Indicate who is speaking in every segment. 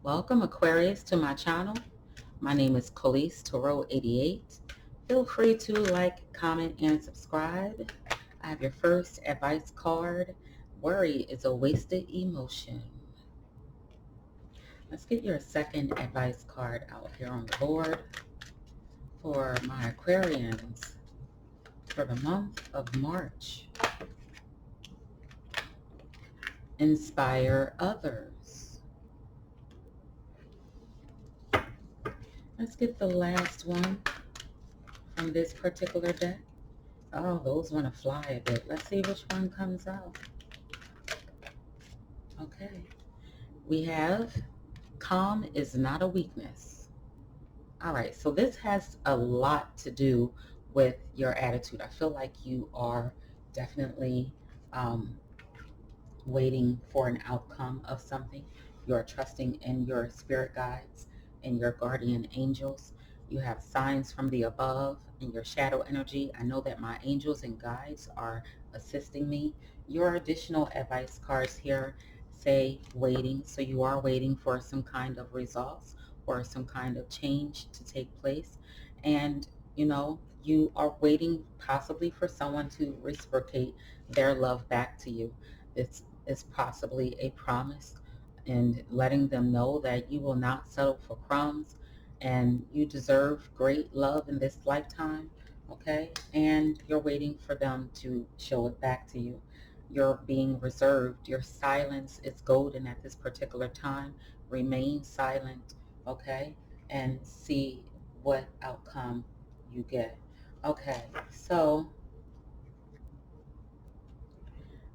Speaker 1: Welcome Aquarius to my channel. My name is Collease88. Feel free to like, comment, and subscribe. I have your first advice card. Worry is a wasted emotion. Let's get your second advice card out here on the board for my Aquarians for the month of March. Inspire others. Let's get the last one from this particular deck. Oh, those want to fly a bit. Let's see which one comes out. Okay. We have calm is not a weakness. All right. So this has a lot to do with your attitude. I feel like you are definitely waiting for an outcome of something. You're trusting in your spirit guides and your guardian angels. You have signs from the above in your shadow energy. I know that my angels and guides are assisting me. Your additional advice cards here say waiting. So you are waiting for some kind of results or some kind of change to take place. And you are waiting possibly for someone to reciprocate their love back to you. It's possibly a promise and letting them know that you will not settle for crumbs and you deserve great love in this lifetime, okay? And you're waiting for them to show it back to you. You're being reserved. Your silence is golden at this particular time. Remain silent, okay? And see what outcome you get. Okay, so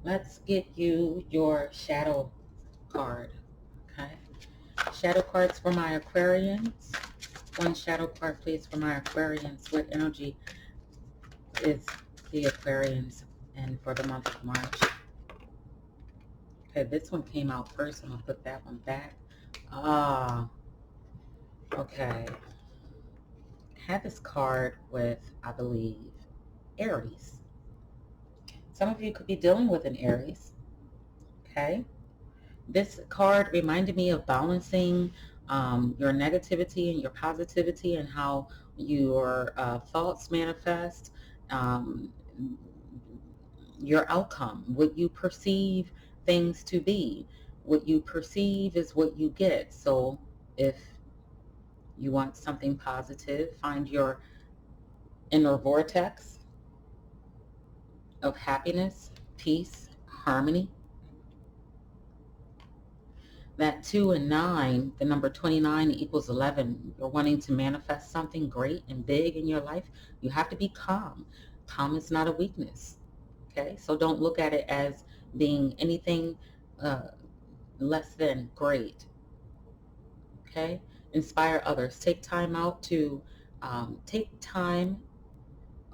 Speaker 1: let's get you your shadow card. Okay. Shadow cards for my Aquarians. One shadow card, please, for my Aquarians. What energy is the Aquarians and for the month of March? Okay, this one came out first. I'm going to put that one back. Okay. I had this card with, I believe, Aries. Some of you could be dealing with an Aries. Okay. This card reminded me of balancing your negativity and your positivity and how your thoughts manifest, um, your outcome, what you perceive things to be. What you perceive is what you get. So if you want something positive, find your inner vortex of happiness, peace, harmony. That 2 and 9, the number 29 equals 11. You're wanting to manifest something great and big in your life. You have to be calm. Calm is not a weakness. Okay, so don't look at it as being anything less than great. Okay, inspire others. Take time out to take time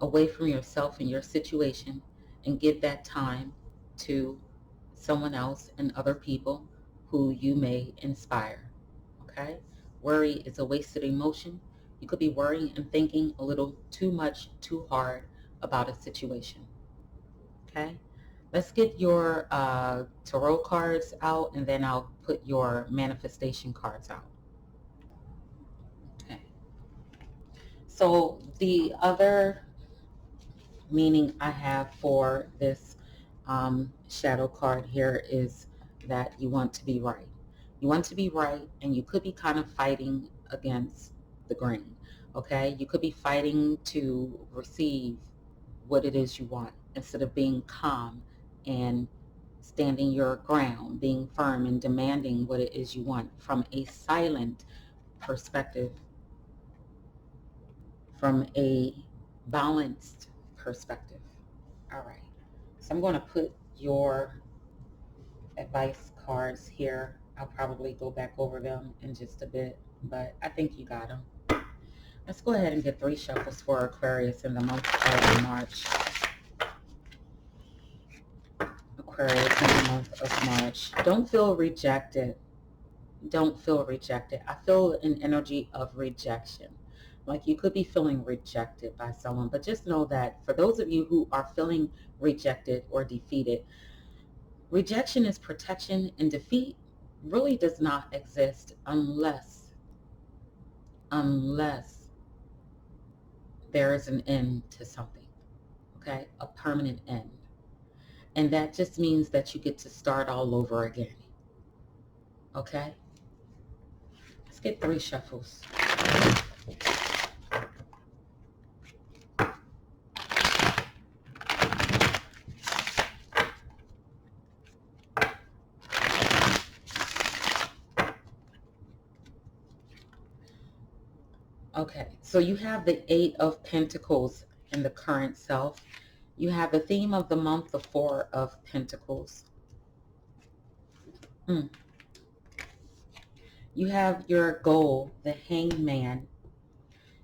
Speaker 1: away from yourself and your situation and give that time to someone else and other people who you may inspire. Okay? Worry is a wasted emotion. You could be worrying and thinking a little too much, too hard about a situation. Okay? Let's get your tarot cards out and then I'll put your manifestation cards out. Okay. So the other meaning I have for this shadow card here is that you want to be right. You want to be right, and you could be kind of fighting against the grain. Okay, you could be fighting to receive what it is you want instead of being calm and standing your ground, being firm and demanding what it is you want from a silent perspective, from a balanced perspective. All right. So I'm going to put your advice cards here. I'll probably go back over them in just a bit, but I think you got them. Let's go ahead and get 3 shuffles for Aquarius in the month of March. Aquarius in the month of March. Don't feel rejected. Don't feel rejected. I feel an energy of rejection. Like you could be feeling rejected by someone, but just know that for those of you who are feeling rejected or defeated, rejection is protection and defeat really does not exist unless there is an end to something, okay? A permanent end. And that just means that you get to start all over again, okay? Let's get 3 shuffles. Okay, so you have the 8 of Pentacles in the current self. You have the theme of the month, the 4 of Pentacles. You have your goal, the Hangman.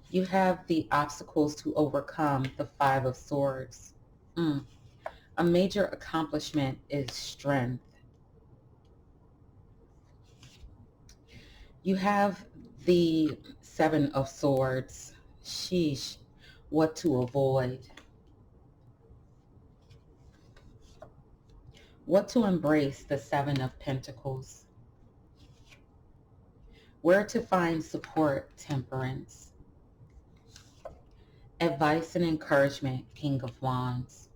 Speaker 1: You have the obstacles to overcome, the 5 of Swords. A major accomplishment is strength. You have the 7 of Swords. Sheesh, what to avoid. What to embrace, the 7 of Pentacles. Where to find support, Temperance. Advice and encouragement, King of Wands.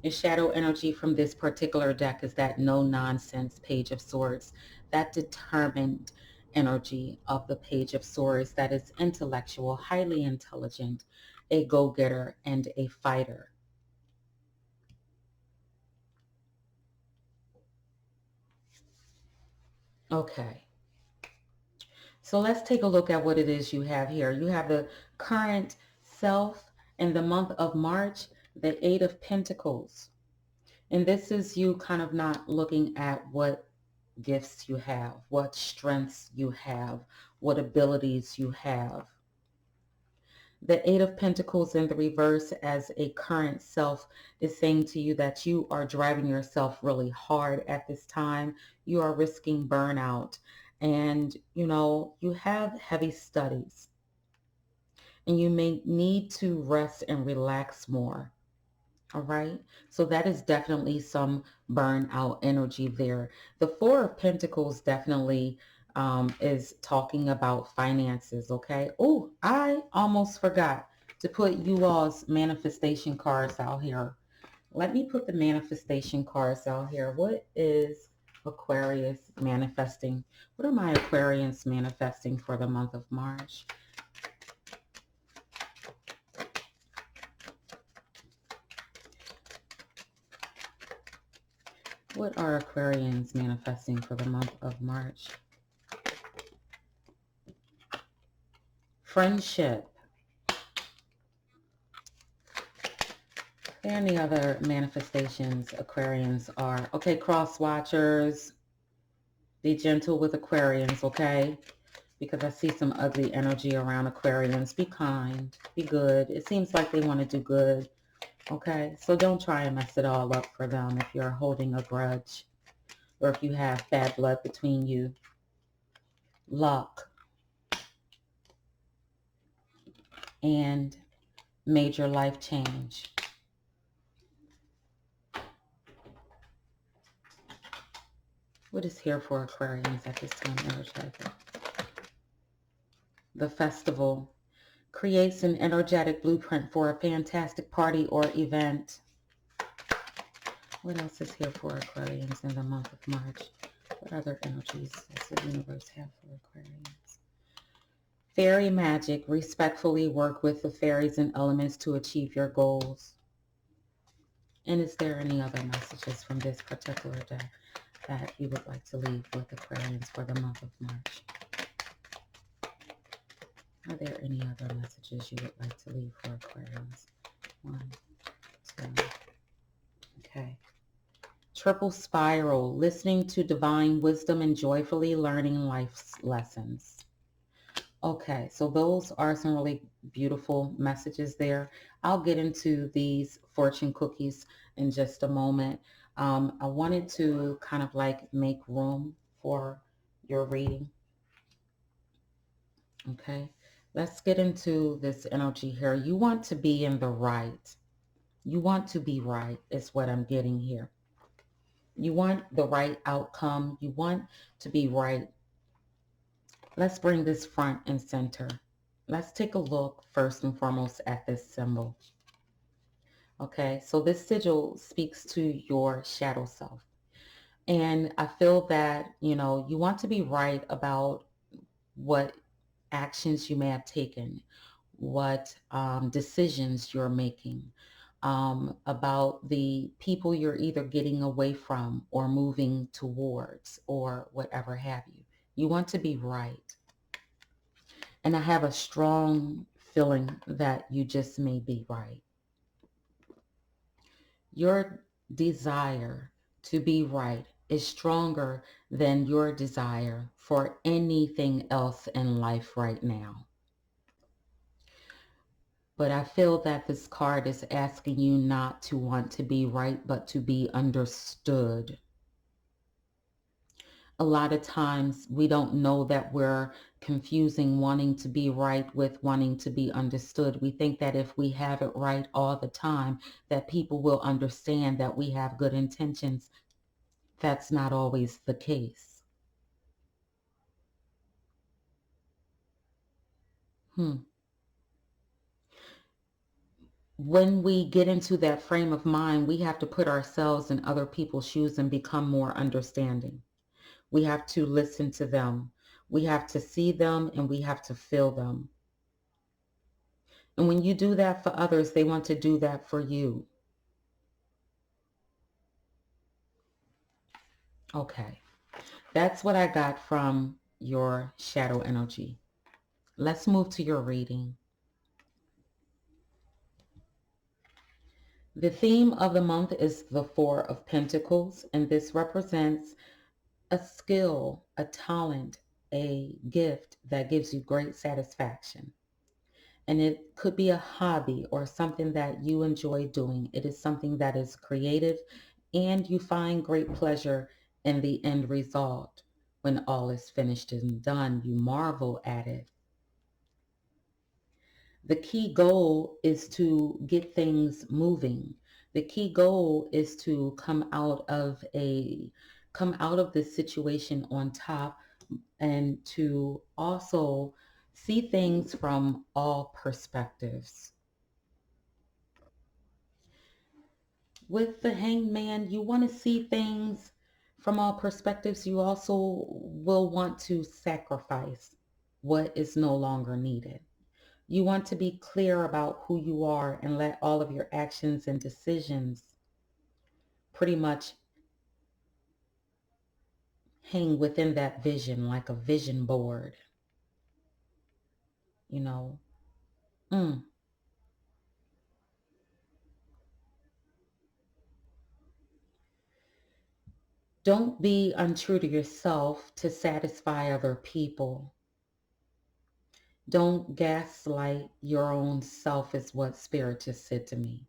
Speaker 1: Your shadow energy from this particular deck is that no-nonsense Page of Swords, that determined energy of the Page of Swords that is intellectual, highly intelligent, a go-getter, and a fighter. Okay. So let's take a look at what it is you have here. You have the current self in the month of March, the 8 of Pentacles. And this is you kind of not looking at what gifts you have, what strengths you have, what abilities you have. The 8 of Pentacles in the reverse as a current self is saying to you that you are driving yourself really hard at this time. You are risking burnout. And, you have heavy studies. And you may need to rest and relax more. All right. So that is definitely some burnout energy there. The 4 of Pentacles definitely is talking about finances. Okay. Oh, I almost forgot to put you all's manifestation cards out here. Let me put the manifestation cards out here. What is Aquarius manifesting? What are my Aquarians manifesting for the month of March? What are Aquarians manifesting for the month of March? Friendship. Are there any other manifestations Aquarians are? Okay, cross watchers. Be gentle with Aquarians, okay? Because I see some ugly energy around Aquarians. Be kind. Be good. It seems like they want to do good. Okay, so don't try and mess it all up for them if you're holding a grudge or if you have bad blood between you. Luck and major life change. What is here for Aquarians at this time, energetically? The festival creates an energetic blueprint for a fantastic party or event. What else is here for Aquarians in the month of March? What other energies does the universe have for Aquarians? Fairy magic. Respectfully work with the fairies and elements to achieve your goals. And is there any other messages from this particular deck that you would like to leave with Aquarians for the month of March? Are there any other messages you would like to leave for Aquarians? 1, 2. Okay. Triple spiral, listening to divine wisdom and joyfully learning life's lessons. Okay, so those are some really beautiful messages there. I'll get into these fortune cookies in just a moment. I wanted to kind of like make room for your reading. Okay, let's get into this energy here. You want to be in the right. You want to be right is what I'm getting here. You want the right outcome. You want to be right. Let's bring this front and center. Let's take a look first and foremost at this symbol. Okay, so this sigil speaks to your shadow self. And I feel that, you want to be right about what actions you may have taken, what decisions you're making, about the people you're either getting away from or moving towards or whatever have you. You want to be right. And I have a strong feeling that you just may be right. Your desire to be right is stronger than your desire for anything else in life right now. But I feel that this card is asking you not to want to be right, but to be understood. A lot of times we don't know that we're confusing wanting to be right with wanting to be understood. We think that if we have it right all the time, that people will understand that we have good intentions. That's not always the case. Hmm. When we get into that frame of mind, we have to put ourselves in other people's shoes and become more understanding. We have to listen to them. We have to see them and we have to feel them. And when you do that for others, they want to do that for you. Okay. That's what I got from your shadow energy. Let's move to your reading. The theme of the month is the Four of Pentacles, and this represents a skill, a talent, a gift that gives you great satisfaction. And it could be a hobby or something that you enjoy doing. It is something that is creative and you find great pleasure in the end result. When all is finished and done, you marvel at it. The key goal is to get things moving. The key goal is to come out of this situation on top and to also see things from all perspectives. With the Hanged Man, you want to see things from all perspectives. You also will want to sacrifice what is no longer needed. You want to be clear about who you are and let all of your actions and decisions pretty much hang within that vision like a vision board, you know. Mm. Don't be untrue to yourself to satisfy other people. Don't gaslight your own self is what Spirit just said to me.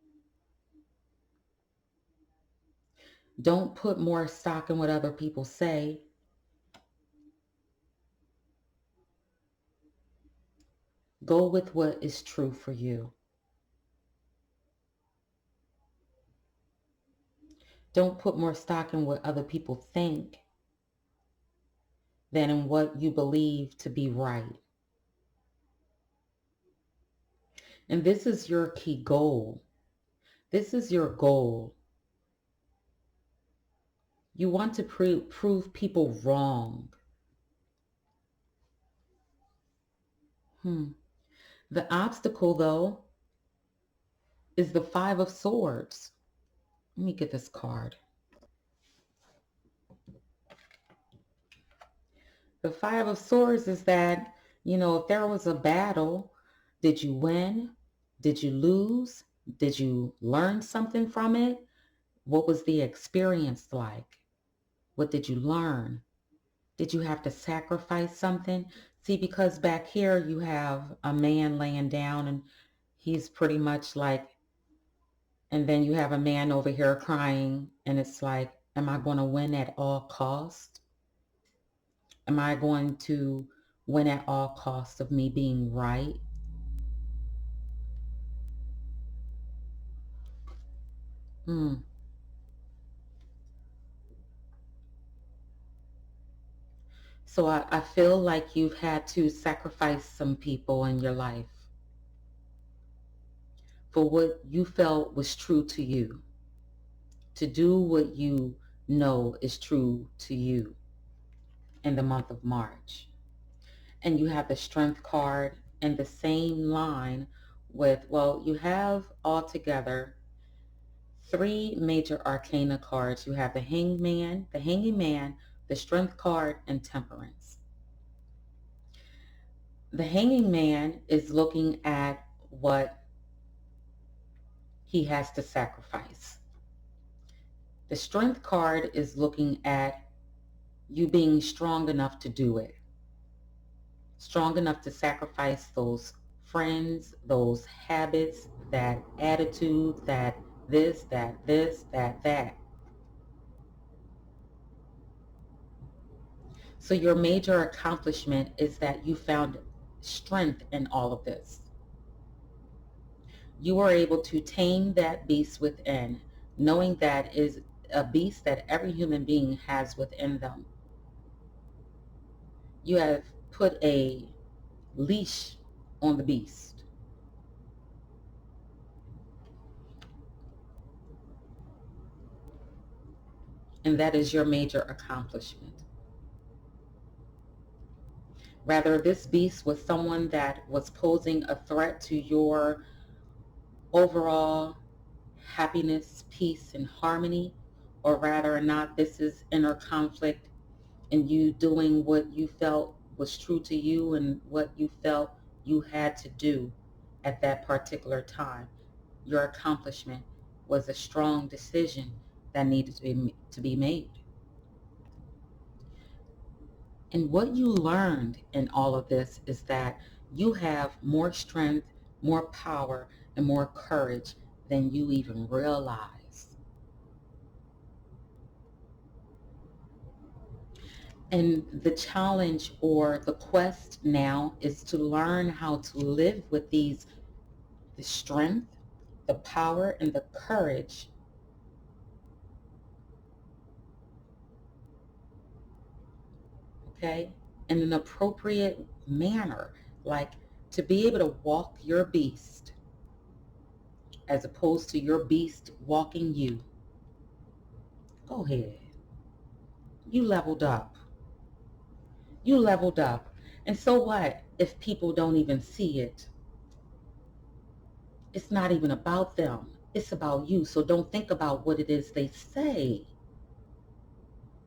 Speaker 1: Don't put more stock in what other people say. Go with what is true for you. Don't put more stock in what other people think than in what you believe to be right. And this is your key goal. This is your goal. You want to prove people wrong. The obstacle, though, is the Five of Swords. Let me get this card. The Five of Swords is that, if there was a battle, did you win? Did you lose? Did you learn something from it? What was the experience like? What did you learn? Did you have to sacrifice something? See, because back here you have a man laying down and he's pretty much like, and then you have a man over here crying and it's like, am I going to win at all cost? Am I going to win at all costs of me being right? Mm. So I feel like you've had to sacrifice some people in your life for what you felt was true to you, to do what you know is true to you in the month of March. And you have the Strength card in the same line with, well, you have altogether three major arcana cards. You have the Hanging Man, the Strength card, and Temperance. The Hanging Man is looking at what he has to sacrifice. The Strength card is looking at you being strong enough to do it, strong enough to sacrifice those friends, those habits, that attitude, that that. So your major accomplishment is that you found strength in all of this. You are able to tame that beast within, knowing that is a beast that every human being has within them. You have put a leash on the beast. And that is your major accomplishment. Rather, this beast was someone that was posing a threat to your overall happiness, peace, and harmony, or rather or not, this is inner conflict and you doing what you felt was true to you and what you felt you had to do at that particular time. Your accomplishment was a strong decision that needed to be made. And what you learned in all of this is that you have more strength, more power, and more courage than you even realize. And the challenge or the quest now is to learn how to live with the strength, the power, and the courage, okay, in an appropriate manner. Like to be able to walk your beast as opposed to your beast walking you. Go ahead. You leveled up. You leveled up. And so what if people don't even see it? It's not even about them. It's about you. So don't think about what it is they say.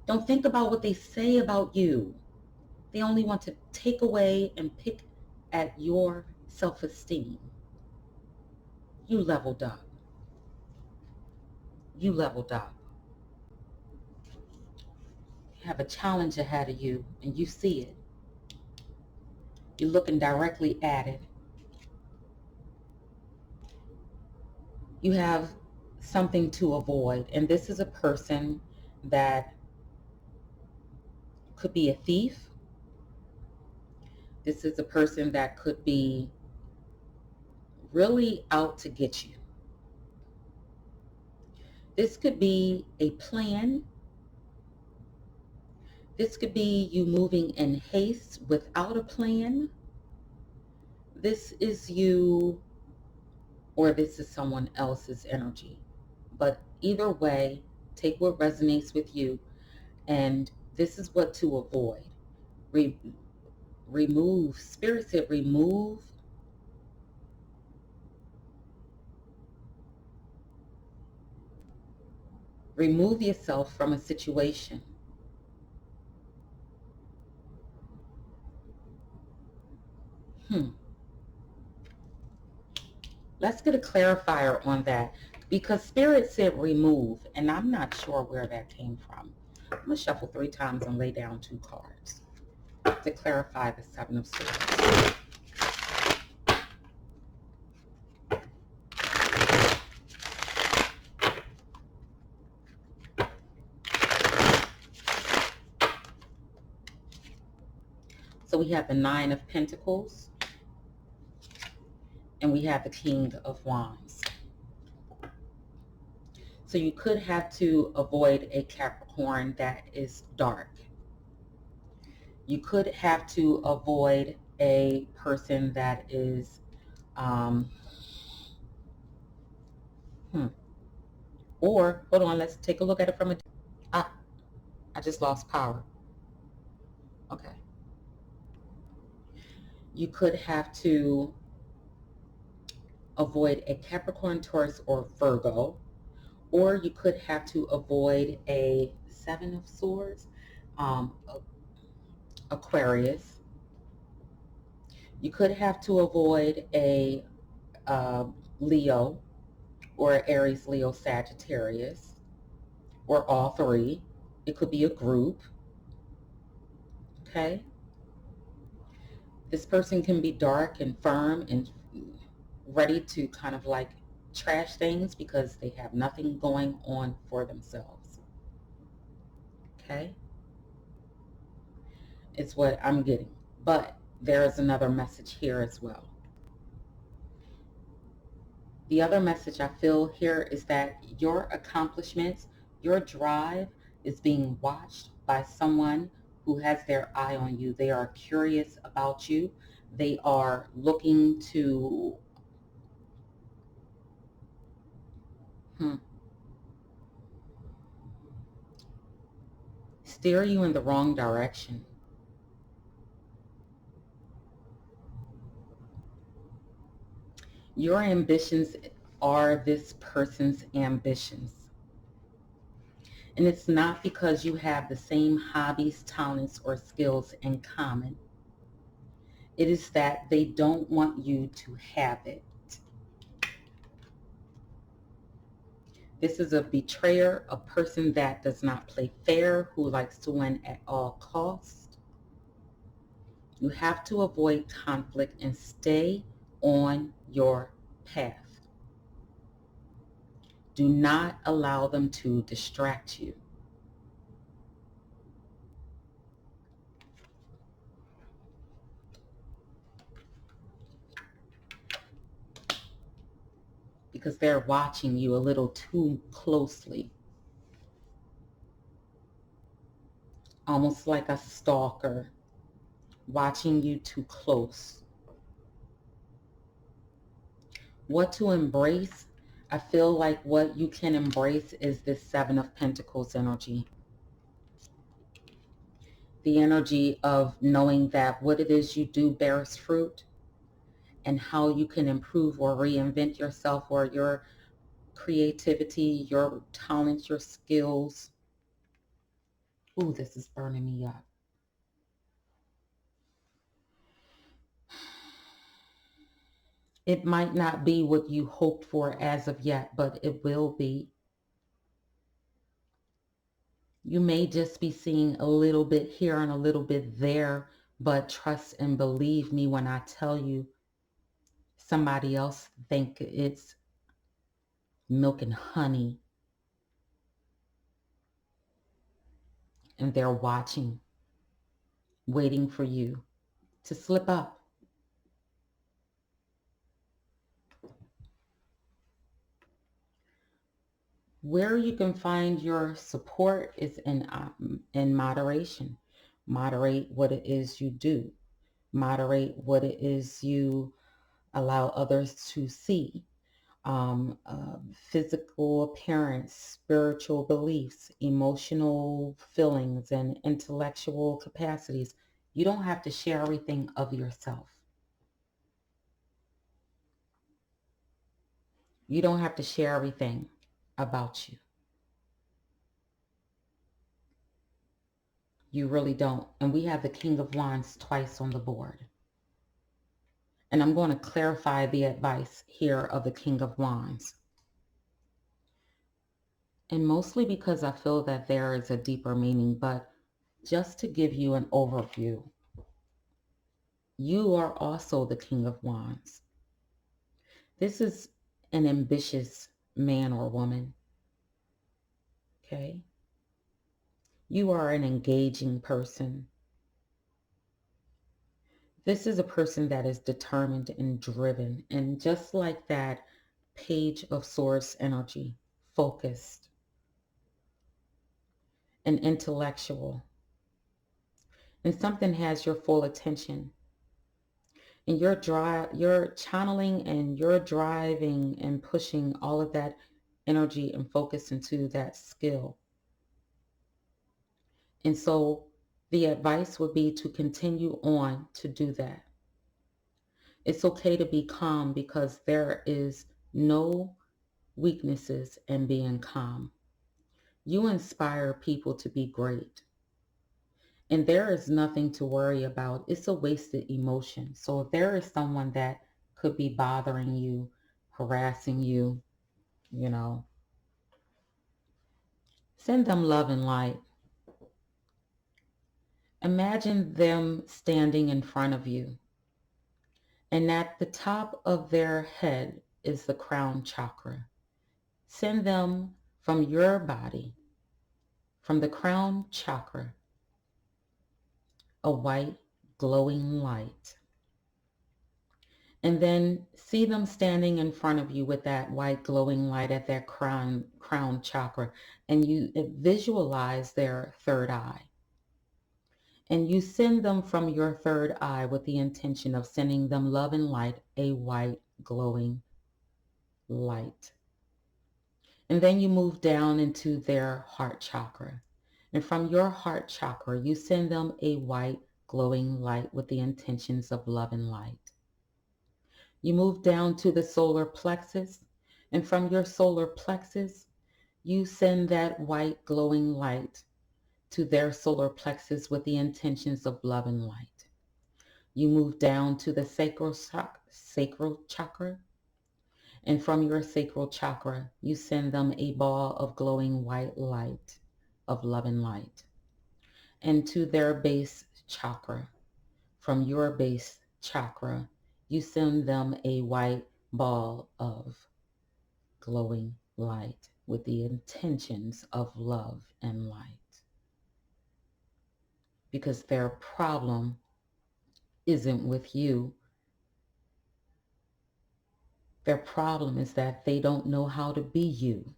Speaker 1: Don't think about what they say about you. They only want to take away and pick at your self-esteem. You leveled up. You leveled up. You have a challenge ahead of you and you see it. You're looking directly at it. You have something to avoid. And this is a person that could be a thief. This is a person that could be really out to get you. This could be a plan. This could be you moving in haste without a plan. This is you, or this is someone else's energy. But either way, take what resonates with you. And this is what to avoid. Remove, Spirit said remove yourself from a situation. Let's get a clarifier on that, because Spirit said remove, and I'm not sure where that came from. I'm going to shuffle 3 times and lay down 2 cards to clarify the 7 of Swords. So we have the 9 of Pentacles, and we have the King of Wands. So you could have to avoid a Capricorn that is dark. You could have to avoid a person that is, or hold on, let's take a look at it from a, ah, I just lost power. Okay. You could have to avoid a Capricorn, Taurus, or Virgo, or you could have to avoid a Seven of Swords, Aquarius. You could have to avoid a Leo, or Aries, Leo, Sagittarius, or all three. It could be a group. Okay. This person can be dark and firm and ready to kind of like trash things because they have nothing going on for themselves. Okay. It's what I'm getting. But there is another message here as well. The other message I feel here is that your accomplishments, your drive is being watched by someone who has their eye on you. They are curious about you. They are looking to steer you in the wrong direction. Your ambitions are this person's ambitions. And it's not because you have the same hobbies, talents, or skills in common. It is that they don't want you to have it. This is a betrayer, a person that does not play fair, who likes to win at all costs. You have to avoid conflict and stay on your path. Do not allow them to distract you. Because they're watching you a little too closely. Almost like a stalker, watching you too close. What to embrace? I feel like what you can embrace is this Seven of Pentacles energy. The energy of knowing that what it is you do bears fruit, and how you can improve or reinvent yourself or your creativity, your talents, your skills. Ooh, this is burning me up. It might not be what you hoped for as of yet, but it will be. You may just be seeing a little bit here and a little bit there, but trust and believe me when I tell you, somebody else think it's milk and honey, and they're watching, waiting for you to slip up. Where you can find your support is in moderation. Moderate what it is you do. Moderate what it is you allow others to see. Physical appearance, spiritual beliefs, emotional feelings, and intellectual capacities. You don't have to share everything of yourself. You don't have to share everything about you. You really don't. And we have the King of Wands twice on the board. And I'm going to clarify the advice here of the King of Wands. And mostly because I feel that there is a deeper meaning, but just to give you an overview, you are also the King of Wands. This is an ambitious man or woman. Okay? You are an engaging person. This is a person that is determined and driven. And just like that Page of Swords energy, focused and intellectual. and something has your full attention. And you're channeling and you're driving and pushing all of that energy and focus into that skill. And so the advice would be to continue on to do that. It's okay to be calm because there is no weaknesses in being calm. You inspire people to be great. And there is nothing to worry about. It's a wasted emotion. So if there is someone that could be bothering you, harassing you, send them love and light. Imagine them standing in front of you. And at the top of their head is the crown chakra. Send them from your body, from the crown chakra, a white glowing light. And then see them standing in front of you with that white glowing light at their crown chakra. And you visualize their third eye. And you send them from your third eye with the intention of sending them love and light, a white glowing light. And then you move down into their heart chakra. And from your heart chakra, you send them a white glowing light with the intentions of love and light. You move down to the solar plexus. And from your solar plexus, you send that white glowing light to their solar plexus with the intentions of love and light. You move down to the sacral chakra. And from your sacral chakra, you send them a ball of glowing white light of love and light. And to their base chakra, from your base chakra, you send them a white ball of glowing light with the intentions of love and light. Because their problem isn't with you. Their problem is that they don't know how to be you.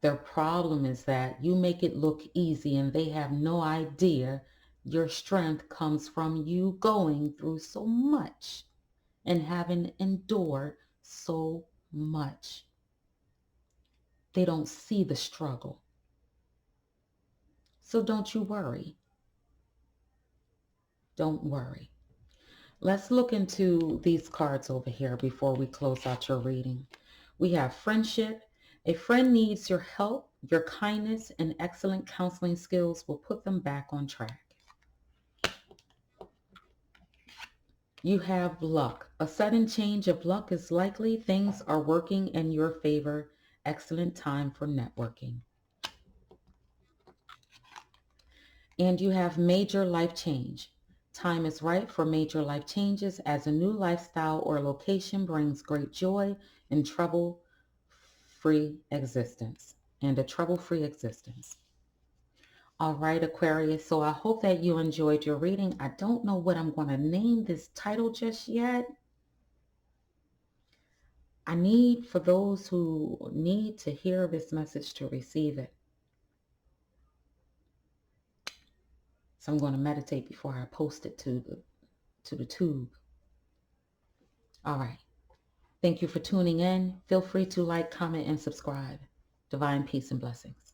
Speaker 1: Their problem is that you make it look easy and they have no idea your strength comes from you going through so much and having endured so much. They don't see the struggle. So don't you worry. Don't worry. Let's look into these cards over here before we close out your reading. We have friendship. A friend needs your help, your kindness, and excellent counseling skills will put them back on track. You have luck. A sudden change of luck is likely. Things are working in your favor. Excellent time for networking. And you have major life change. Time is right for major life changes as a new lifestyle or location brings great joy and trouble-free existence. All right, Aquarius. So I hope that you enjoyed your reading. I don't know what I'm going to name this title just yet. I need for those who need to hear this message to receive it. So I'm going to meditate before I post it to the tube. All right. Thank you for tuning in. Feel free to like, comment, and subscribe. Divine peace and blessings.